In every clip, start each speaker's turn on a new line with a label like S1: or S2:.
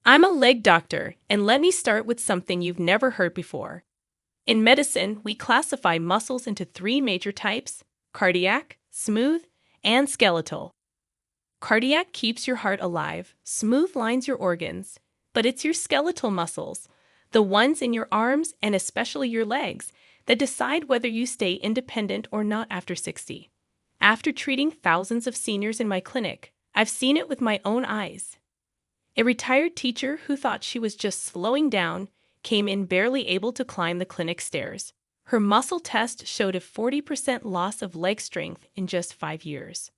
S1: I'm a leg doctor, and let me start with something you've never heard before. In medicine, we classify muscles into three major types: cardiac, smooth, and skeletal. Cardiac keeps your heart alive, smooth lines your organs, but it's your skeletal muscles, the ones in your arms and especially your legs, that decide whether you stay independent or not after 60. After treating thousands of seniors in my clinic, I've seen it with my own eyes. A retired teacher who thought she was just slowing down came in barely able to climb the clinic stairs. Her muscle test showed a 40% loss of leg strength in just 5 years.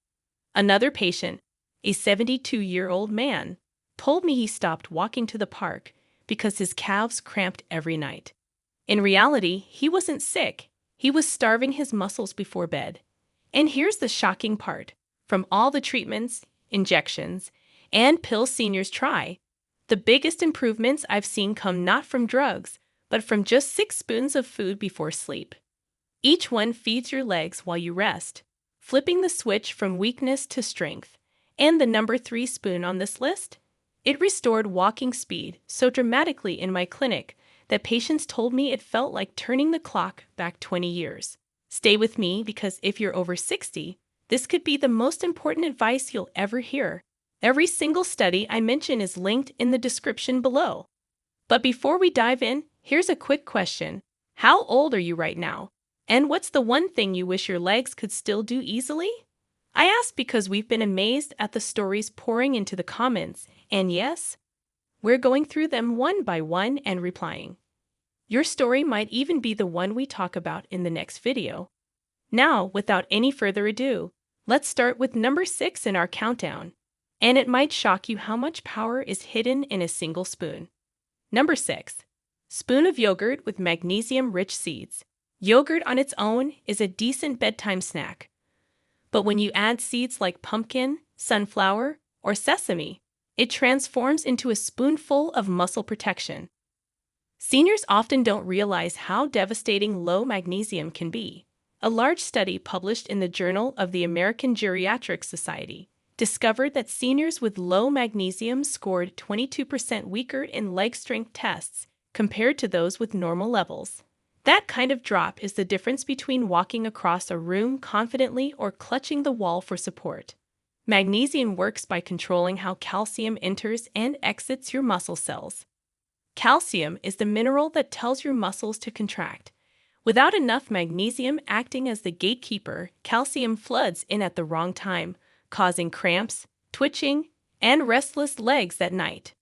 S1: Another patient, a 72-year-old man, told me he stopped walking to the park because his calves cramped every night. In reality, he wasn't sick. He was starving his muscles before bed. And here's the shocking part. From all the treatments, injections, and pills seniors try, the biggest improvements I've seen come not from drugs, but from just 6 spoons of food before sleep. Each one feeds your legs while you rest, flipping the switch from weakness to strength. And the number 3 spoon on this list? It restored walking speed so dramatically in my clinic that patients told me it felt like turning the clock back 20 years. Stay with me, because if you're over 60, this could be the most important advice you'll ever hear. Every single study I mention is linked in the description below. But before we dive in, here's a quick question. How old are you right now? And what's the one thing you wish your legs could still do easily? I ask because we've been amazed at the stories pouring into the comments, and yes, we're going through them one by one and replying. Your story might even be the one we talk about in the next video. Now, without any further ado, let's start with number 6 in our countdown. And it might shock you how much power is hidden in a single spoon. Number 6. Spoon of yogurt with magnesium-rich seeds. Yogurt on its own is a decent bedtime snack. But when you add seeds like pumpkin, sunflower, or sesame, it transforms into a spoonful of muscle protection. Seniors often don't realize how devastating low magnesium can be. A large study published in the Journal of the American Geriatric Society discovered that seniors with low magnesium scored 22% weaker in leg strength tests compared to those with normal levels. That kind of drop is the difference between walking across a room confidently or clutching the wall for support. Magnesium works by controlling how calcium enters and exits your muscle cells. Calcium is the mineral that tells your muscles to contract. Without enough magnesium acting as the gatekeeper, calcium floods in at the wrong time, causing cramps, twitching, and restless legs at night.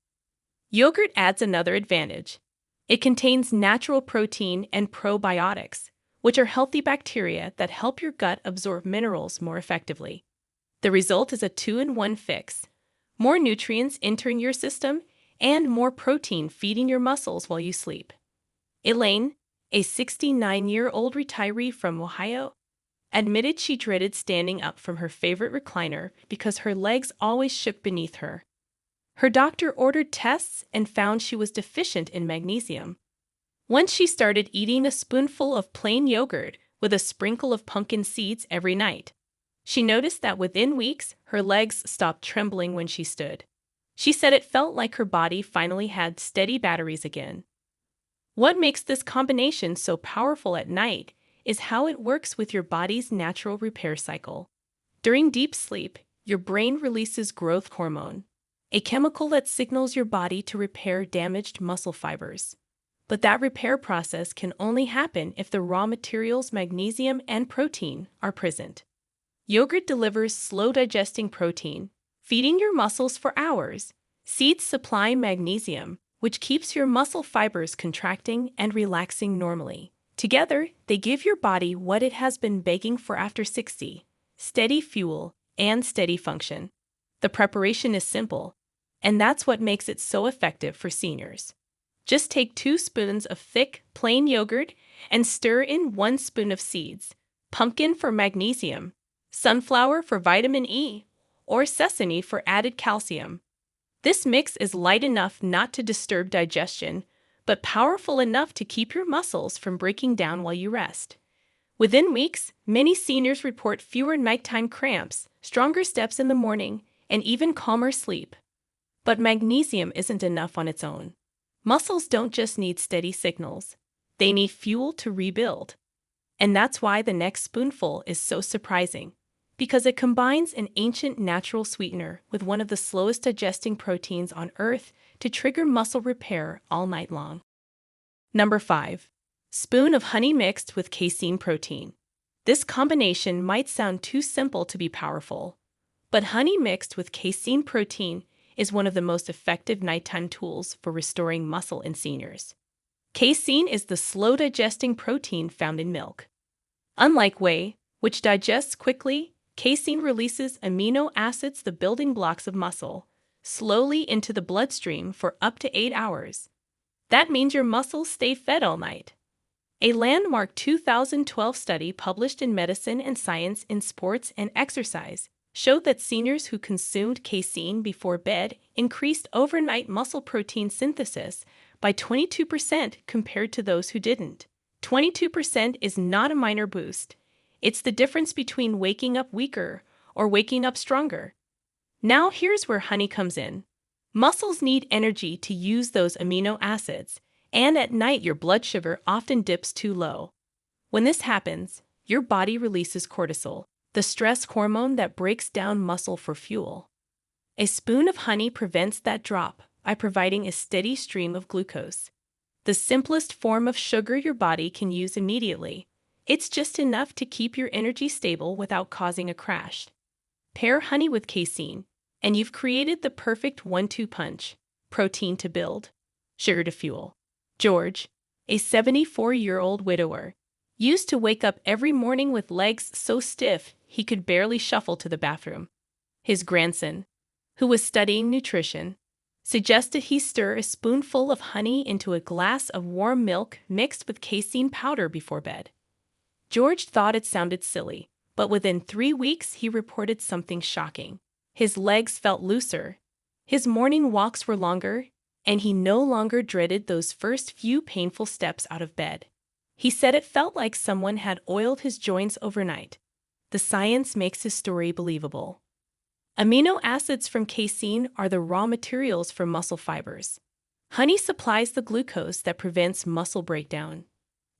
S1: Yogurt adds another advantage. It contains natural protein and probiotics, which are healthy bacteria that help your gut absorb minerals more effectively. The result is a 2-in-1 fix: more nutrients entering your system and more protein feeding your muscles while you sleep. Elaine, a 69-year-old retiree from Ohio, admitted she dreaded standing up from her favorite recliner because her legs always shook beneath her. Her doctor ordered tests and found she was deficient in magnesium. Once she started eating a spoonful of plain yogurt with a sprinkle of pumpkin seeds every night, she noticed that within weeks her legs stopped trembling when she stood. She said it felt like her body finally had steady batteries again. What makes this combination so powerful at night is how it works with your body's natural repair cycle. During deep sleep, your brain releases growth hormone, a chemical that signals your body to repair damaged muscle fibers. But that repair process can only happen if the raw materials magnesium and protein are present. Yogurt delivers slow-digesting protein, feeding your muscles for hours. Seeds supply magnesium, which keeps your muscle fibers contracting and relaxing normally. Together, they give your body what it has been begging for after 60: steady fuel and steady function. The preparation is simple, and that's what makes it so effective for seniors. Just take 2 spoons of thick, plain yogurt and stir in 1 spoon of seeds: pumpkin for magnesium, sunflower for vitamin E, or sesame for added calcium. This mix is light enough not to disturb digestion, but powerful enough to keep your muscles from breaking down while you rest. Within weeks, many seniors report fewer nighttime cramps, stronger steps in the morning, and even calmer sleep. But magnesium isn't enough on its own. Muscles don't just need steady signals, they need fuel to rebuild. And that's why the next spoonful is so surprising, because it combines an ancient natural sweetener with one of the slowest digesting proteins on Earth to trigger muscle repair all night long. Number 5. Spoon of honey mixed with casein protein. This combination might sound too simple to be powerful, but honey mixed with casein protein is one of the most effective nighttime tools for restoring muscle in seniors. Casein is the slow-digesting protein found in milk. Unlike whey, which digests quickly, casein releases amino acids, the building blocks of muscle, slowly into the bloodstream for up to 8 hours. That means your muscles stay fed all night. A landmark 2012 study published in Medicine and Science in Sports and Exercise showed that seniors who consumed casein before bed increased overnight muscle protein synthesis by 22% compared to those who didn't. 22% is not a minor boost. It's the difference between waking up weaker or waking up stronger. Now here's where honey comes in. Muscles need energy to use those amino acids, and at night your blood sugar often dips too low. When this happens, your body releases cortisol, the stress hormone that breaks down muscle for fuel. A spoon of honey prevents that drop by providing a steady stream of glucose, the simplest form of sugar your body can use immediately. It's just enough to keep your energy stable without causing a crash. Pair honey with casein, and you've created the perfect 1-2 punch: protein to build, sugar to fuel. George, a 74-year-old widower, used to wake up every morning with legs so stiff he could barely shuffle to the bathroom. His grandson, who was studying nutrition, suggested he stir a spoonful of honey into a glass of warm milk mixed with casein powder before bed. George thought it sounded silly, but within 3 weeks he reported something shocking. His legs felt looser, his morning walks were longer, and he no longer dreaded those first few painful steps out of bed. He said it felt like someone had oiled his joints overnight. The science makes his story believable. Amino acids from casein are the raw materials for muscle fibers. Honey supplies the glucose that prevents muscle breakdown.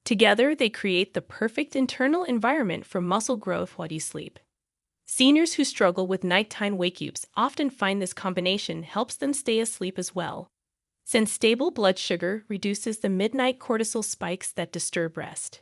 S1: Together, they create the perfect internal environment for muscle growth while you sleep. Seniors who struggle with nighttime wake-ups often find this combination helps them stay asleep as well, since stable blood sugar reduces the midnight cortisol spikes that disturb rest.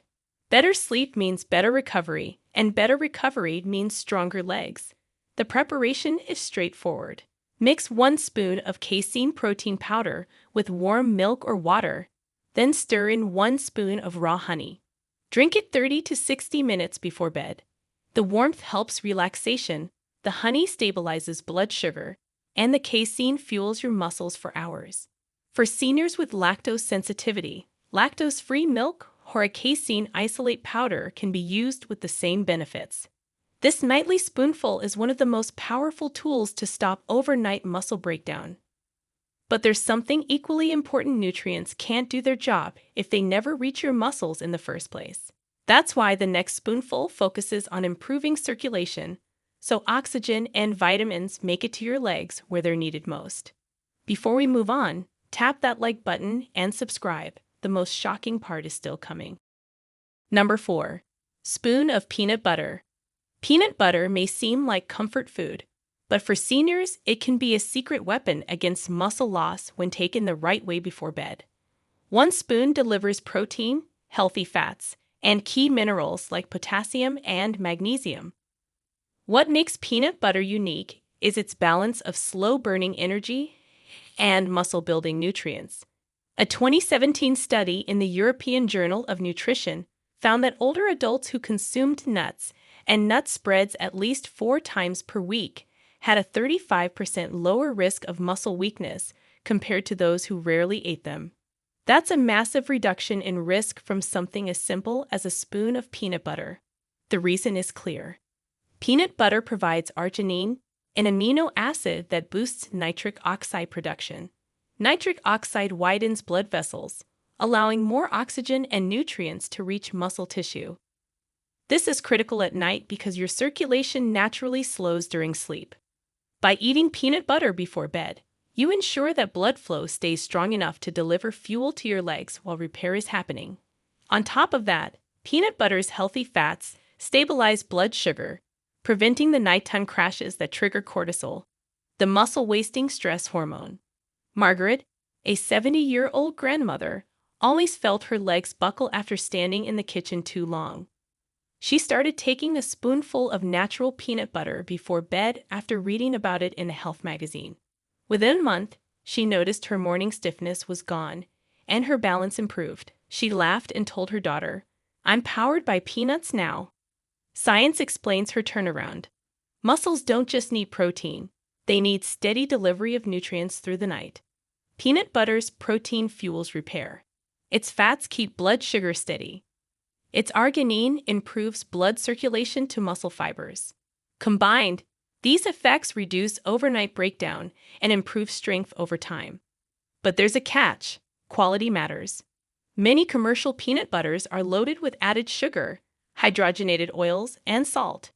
S1: Better sleep means better recovery, and better recovery means stronger legs. The preparation is straightforward. Mix 1 spoon of casein protein powder with warm milk or water, then stir in 1 spoon of raw honey. Drink it 30 to 60 minutes before bed. The warmth helps relaxation, the honey stabilizes blood sugar, and the casein fuels your muscles for hours. For seniors with lactose sensitivity, lactose-free milk or a casein isolate powder can be used with the same benefits. This nightly spoonful is one of the most powerful tools to stop overnight muscle breakdown. But there's something equally important: nutrients can't do their job if they never reach your muscles in the first place. That's why the next spoonful focuses on improving circulation, so oxygen and vitamins make it to your legs where they're needed most. Before we move on, tap that like button and subscribe. The most shocking part is still coming. Number 4. Spoon of peanut butter. Peanut butter may seem like comfort food, but for seniors, it can be a secret weapon against muscle loss when taken the right way before bed. 1 spoon delivers protein, healthy fats, and key minerals like potassium and magnesium. What makes peanut butter unique is its balance of slow-burning energy and muscle-building nutrients. A 2017 study in the European Journal of Nutrition found that older adults who consumed nuts and nut spreads at least 4 times per week had a 35% lower risk of muscle weakness compared to those who rarely ate them. That's a massive reduction in risk from something as simple as a spoon of peanut butter. The reason is clear. Peanut butter provides arginine, an amino acid that boosts nitric oxide production. Nitric oxide widens blood vessels, allowing more oxygen and nutrients to reach muscle tissue. This is critical at night because your circulation naturally slows during sleep. By eating peanut butter before bed, You ensure that blood flow stays strong enough to deliver fuel to your legs while repair is happening. On top of that, peanut butter's healthy fats stabilize blood sugar, preventing the nighttime crashes that trigger cortisol, the muscle-wasting stress hormone. Margaret, a 70-year-old grandmother, always felt her legs buckle after standing in the kitchen too long. She started taking a spoonful of natural peanut butter before bed after reading about it in a health magazine. Within a month, she noticed her morning stiffness was gone, and her balance improved. She laughed and told her daughter, "I'm powered by peanuts now." Science explains her turnaround. Muscles don't just need protein, they need steady delivery of nutrients through the night. Peanut butter's protein fuels repair. Its fats keep blood sugar steady. Its arginine improves blood circulation to muscle fibers. Combined, these effects reduce overnight breakdown and improve strength over time. But there's a catch: quality matters. Many commercial peanut butters are loaded with added sugar, hydrogenated oils, and salt.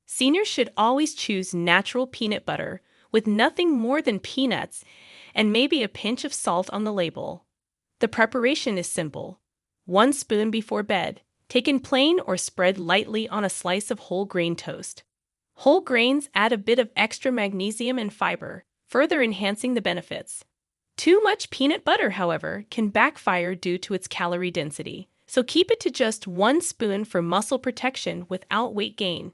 S1: Seniors should always choose natural peanut butter with nothing more than peanuts and maybe a pinch of salt on the label. The preparation is simple. 1 spoon before bed, taken plain or spread lightly on a slice of whole grain toast. Whole grains add a bit of extra magnesium and fiber, further enhancing the benefits. Too much peanut butter, however, can backfire due to its calorie density, so keep it to just 1 spoon for muscle protection without weight gain.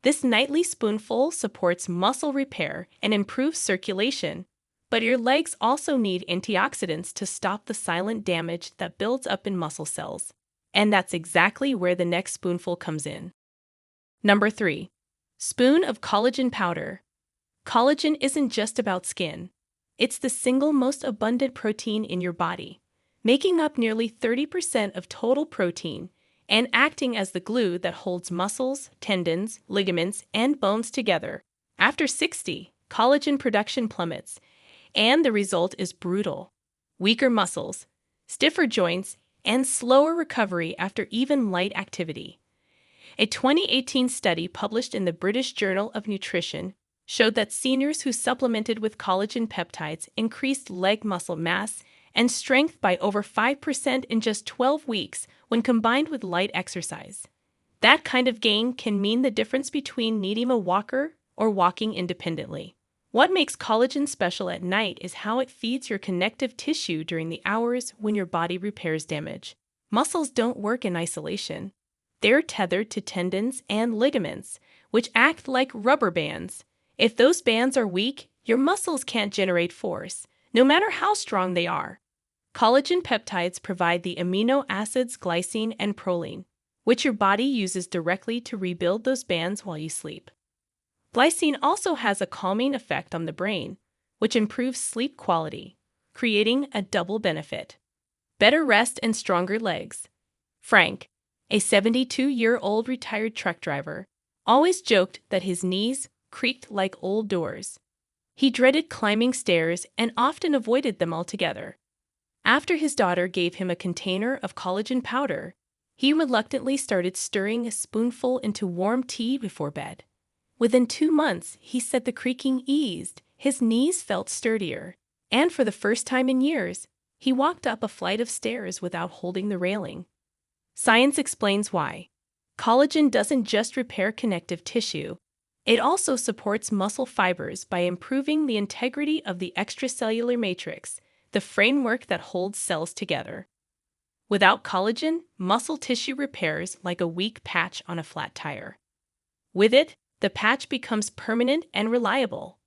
S1: This nightly spoonful supports muscle repair and improves circulation, but your legs also need antioxidants to stop the silent damage that builds up in muscle cells. And that's exactly where the next spoonful comes in. Number 3. Spoon of collagen powder. Collagen isn't just about skin. It's the single most abundant protein in your body, making up nearly 30% of total protein and acting as the glue that holds muscles, tendons, ligaments, and bones together. After 60, collagen production plummets, and the result is brutal: weaker muscles, stiffer joints, and slower recovery after even light activity. A 2018 study published in the British Journal of Nutrition showed that seniors who supplemented with collagen peptides increased leg muscle mass and strength by over 5% in just 12 weeks when combined with light exercise. That kind of gain can mean the difference between needing a walker or walking independently. What makes collagen special at night is how it feeds your connective tissue during the hours when your body repairs damage. Muscles don't work in isolation. They're tethered to tendons and ligaments, which act like rubber bands. If those bands are weak, your muscles can't generate force, no matter how strong they are. Collagen peptides provide the amino acids glycine and proline, which your body uses directly to rebuild those bands while you sleep. Glycine also has a calming effect on the brain, which improves sleep quality, creating a double benefit: better rest and stronger legs. Frank, a 72-year-old retired truck driver, always joked that his knees creaked like old doors. He dreaded climbing stairs and often avoided them altogether. After his daughter gave him a container of collagen powder, he reluctantly started stirring a spoonful into warm tea before bed. Within 2 months, he said the creaking eased, his knees felt sturdier, and for the first time in years, he walked up a flight of stairs without holding the railing. Science explains why. Collagen doesn't just repair connective tissue, it also supports muscle fibers by improving the integrity of the extracellular matrix, the framework that holds cells together. Without collagen, muscle tissue repairs like a weak patch on a flat tire. With it, the patch becomes permanent and reliable.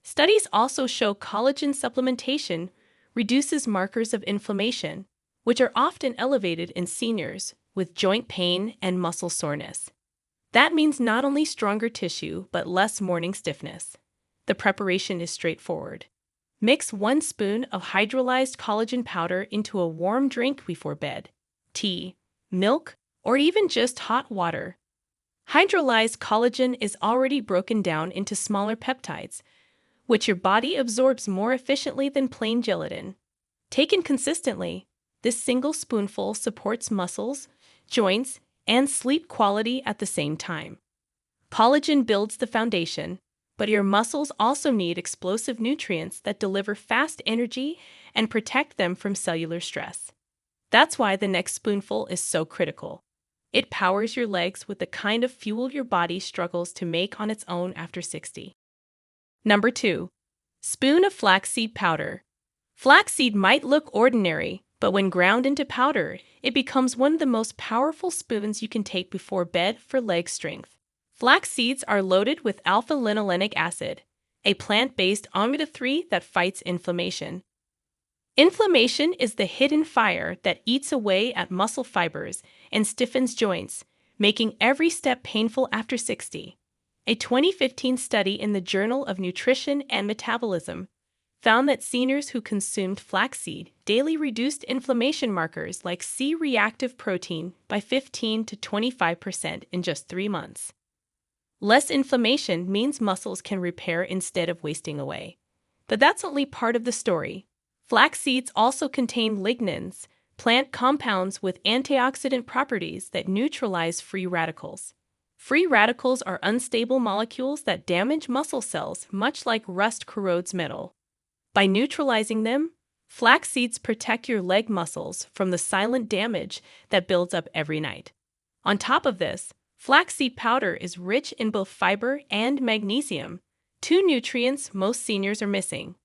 S1: Studies also show collagen supplementation reduces markers of inflammation, which are often elevated in seniors with joint pain and muscle soreness. That means not only stronger tissue, but less morning stiffness. The preparation is straightforward. Mix 1 spoon of hydrolyzed collagen powder into a warm drink before bed: tea, milk, or even just hot water. Hydrolyzed collagen is already broken down into smaller peptides, which your body absorbs more efficiently than plain gelatin. Taken consistently, this single spoonful supports muscles, joints, and sleep quality at the same time. Collagen builds the foundation, But your muscles also need explosive nutrients that deliver fast energy and protect them from cellular stress. That's why the next spoonful is so critical. It powers your legs with the kind of fuel your body struggles to make on its own after 60. Number 2. Spoon of flaxseed powder. Flaxseed might look ordinary, but when ground into powder, it becomes one of the most powerful spoons you can take before bed for leg strength. Flax seeds are loaded with alpha-linolenic acid, a plant-based omega-3 that fights inflammation. Inflammation is the hidden fire that eats away at muscle fibers and stiffens joints, making every step painful after 60. A 2015 study in the Journal of Nutrition and Metabolism found that seniors who consumed flaxseed daily reduced inflammation markers like C-reactive protein by 15 to 25% in just 3 months. Less inflammation means muscles can repair instead of wasting away. But that's only part of the story. Flax seeds also contain lignans, plant compounds with antioxidant properties that neutralize free radicals. Free radicals are unstable molecules that damage muscle cells much like rust corrodes metal. By neutralizing them, flax seeds protect your leg muscles from the silent damage that builds up every night. On top of this, flaxseed powder is rich in both fiber and magnesium, two nutrients most seniors are missing.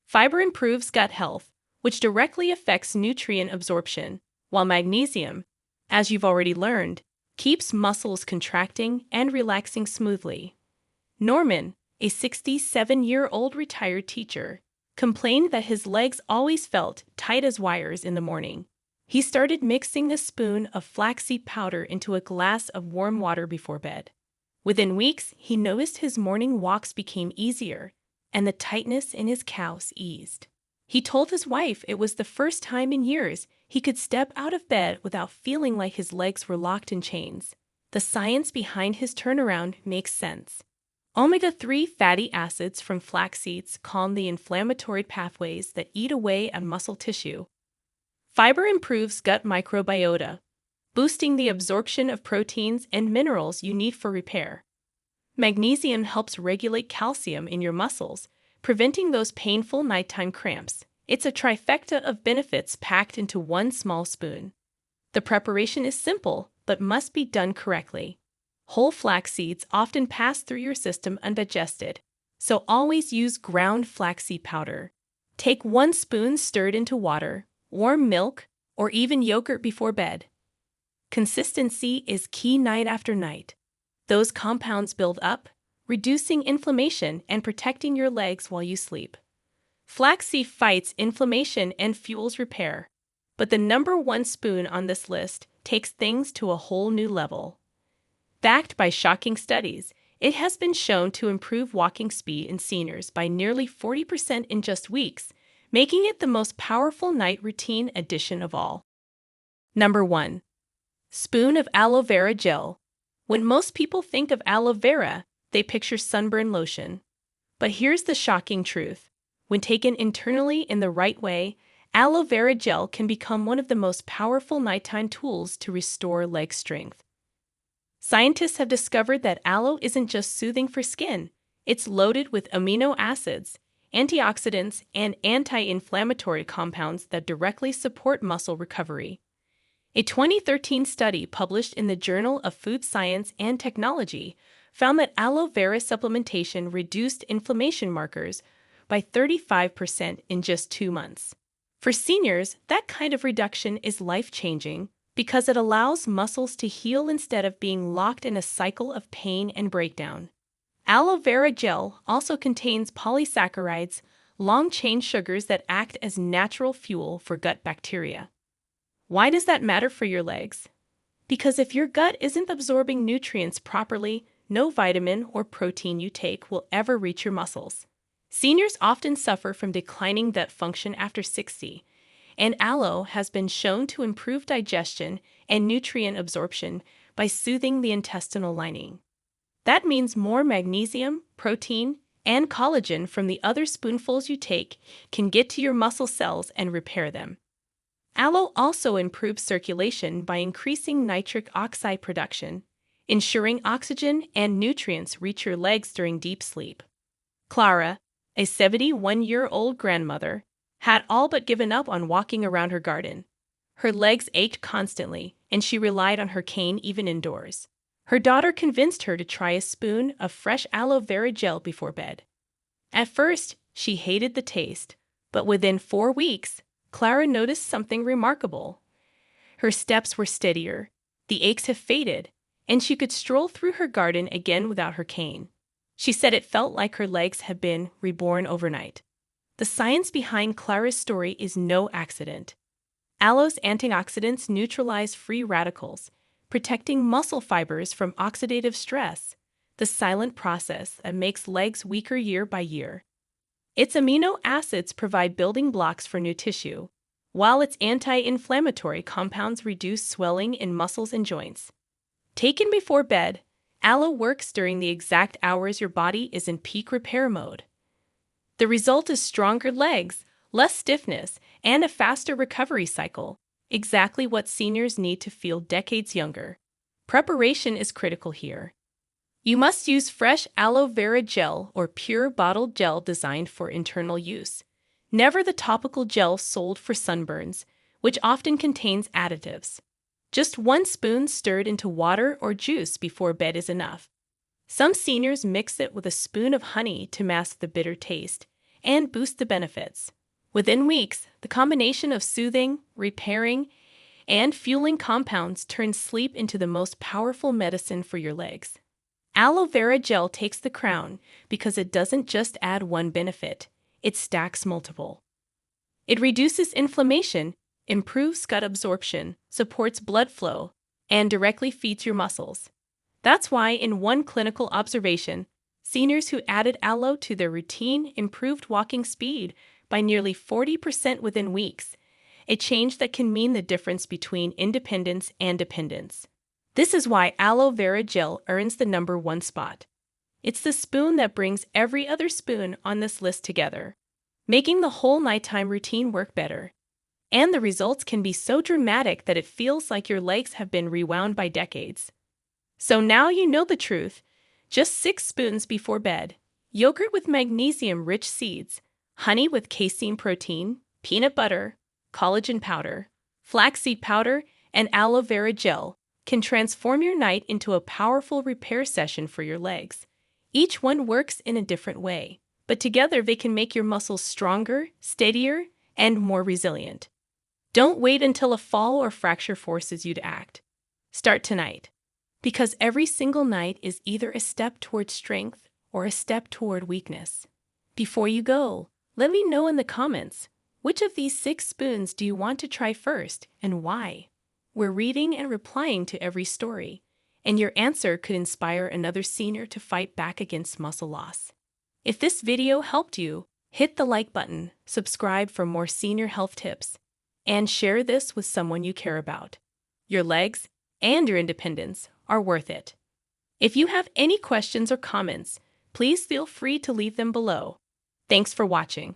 S1: Fiber improves gut health, which directly affects nutrient absorption, while magnesium, as you've already learned, keeps muscles contracting and relaxing smoothly. Norman, a 67-year-old retired teacher, complained that his legs always felt tight as wires in the morning. He started mixing a spoon of flaxseed powder into a glass of warm water before bed. Within weeks, he noticed his morning walks became easier, and the tightness in his calves eased. He told his wife it was the first time in years he could step out of bed without feeling like his legs were locked in chains. The science behind his turnaround makes sense. Omega-3 fatty acids from flax seeds calm the inflammatory pathways that eat away at muscle tissue. Fiber improves gut microbiota, boosting the absorption of proteins and minerals you need for repair. Magnesium helps regulate calcium in your muscles, preventing those painful nighttime cramps. It's a trifecta of benefits packed into one small spoon. The preparation is simple, but must be done correctly. Whole flax seeds often pass through your system undigested, so always use ground flaxseed powder. Take 1 spoon stirred into water, warm milk, or even yogurt before bed. Consistency is key night after night. Those compounds build up, reducing inflammation and protecting your legs while you sleep. Flaxseed fights inflammation and fuels repair, but the number 1 spoon on this list takes things to a whole new level. Backed by shocking studies, it has been shown to improve walking speed in seniors by nearly 40% in just weeks, making it the most powerful night routine addition of all. Number 1. Spoon of aloe vera gel. When most people think of aloe vera, they picture sunburn lotion. But here's the shocking truth. When taken internally in the right way, aloe vera gel can become one of the most powerful nighttime tools to restore leg strength. Scientists have discovered that aloe isn't just soothing for skin, it's loaded with amino acids, antioxidants, and anti-inflammatory compounds that directly support muscle recovery. A 2013 study published in the Journal of Food Science and Technology found that aloe vera supplementation reduced inflammation markers by 35% in just 2 months. For seniors, that kind of reduction is life-changing because it allows muscles to heal instead of being locked in a cycle of pain and breakdown. Aloe vera gel also contains polysaccharides, long-chain sugars that act as natural fuel for gut bacteria. Why does that matter for your legs? Because if your gut isn't absorbing nutrients properly, no vitamin or protein you take will ever reach your muscles. Seniors often suffer from declining gut function after 60, and aloe has been shown to improve digestion and nutrient absorption by soothing the intestinal lining. That means more magnesium, protein, and collagen from the other spoonfuls you take can get to your muscle cells and repair them. Aloe also improves circulation by increasing nitric oxide production, ensuring oxygen and nutrients reach your legs during deep sleep. Clara, a 71-year-old grandmother, had all but given up on walking around her garden. Her legs ached constantly, and she relied on her cane even indoors. Her daughter convinced her to try a spoon of fresh aloe vera gel before bed. At first, she hated the taste, but within 4 weeks, Clara noticed something remarkable. Her steps were steadier, the aches have faded, and she could stroll through her garden again without her cane. She said it felt like her legs had been reborn overnight. The science behind Clara's story is no accident. Aloe's antioxidants neutralize free radicals, protecting muscle fibers from oxidative stress, the silent process that makes legs weaker year by year. Its amino acids provide building blocks for new tissue, while its anti-inflammatory compounds reduce swelling in muscles and joints. Taken before bed, aloe works during the exact hours your body is in peak repair mode. The result is stronger legs, less stiffness, and a faster recovery cycle, exactly what seniors need to feel decades younger. Preparation is critical here. You must use fresh aloe vera gel or pure bottled gel designed for internal use. Never the topical gel sold for sunburns, which often contains additives. Just 1 spoon stirred into water or juice before bed is enough. Some seniors mix it with a spoon of honey to mask the bitter taste and boost the benefits. Within weeks, the combination of soothing, repairing, and fueling compounds turns sleep into the most powerful medicine for your legs. Aloe vera gel takes the crown because it doesn't just add one benefit, it stacks multiple. It reduces inflammation, improves gut absorption, supports blood flow, and directly feeds your muscles. That's why, in one clinical observation, seniors who added aloe to their routine improved walking speed by nearly 40% within weeks, a change that can mean the difference between independence and dependence. This is why aloe vera gel earns the #1 spot. It's the spoon that brings every other spoon on this list together, making the whole nighttime routine work better. And the results can be so dramatic that it feels like your legs have been rewound by decades. So now you know the truth. Just 6 spoons before bed, yogurt with magnesium-rich seeds, honey with casein protein, peanut butter, collagen powder, flaxseed powder, and aloe vera gel can transform your night into a powerful repair session for your legs. Each one works in a different way, but together they can make your muscles stronger, steadier, and more resilient. Don't wait until a fall or fracture forces you to act. Start tonight, because every single night is either a step toward strength or a step toward weakness. Before you go, let me know in the comments, which of these 6 spoons do you want to try first and why? We're reading and replying to every story, and your answer could inspire another senior to fight back against muscle loss. If this video helped you, hit the like button, subscribe for more senior health tips, and share this with someone you care about. Your legs and your independence are worth it. If you have any questions or comments, please feel free to leave them below. Thanks for watching.